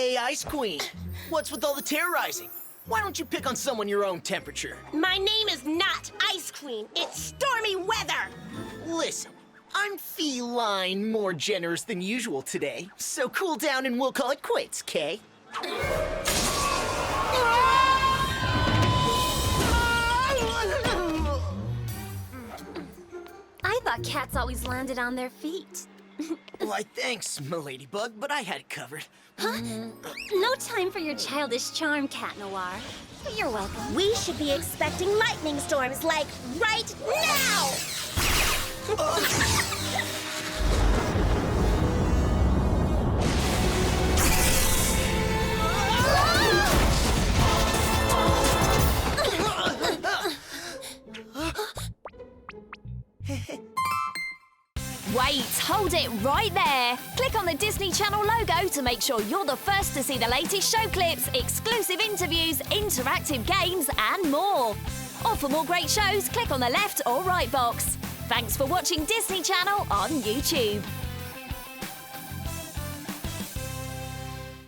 Hey, Ice Queen. What's with all the terrorizing? Why don't you pick on someone your own temperature? My name is not Ice Queen. It's Stormy Weather. Listen, I'm feline more generous than usual today, so cool down and we'll call it quits, Kay? I thought cats always landed on their feet. Why, thanks, my Ladybug, but I had it covered. Huh? No time for your childish charm, Cat Noir. You're welcome. We should be expecting lightning storms, like, right now! Wait, hold it right there. Click on the Disney Channel logo to make sure you're the first to see the latest show clips, exclusive interviews, interactive games, and more. Or for more great shows, click on the left or right box. Thanks for watching Disney Channel on YouTube.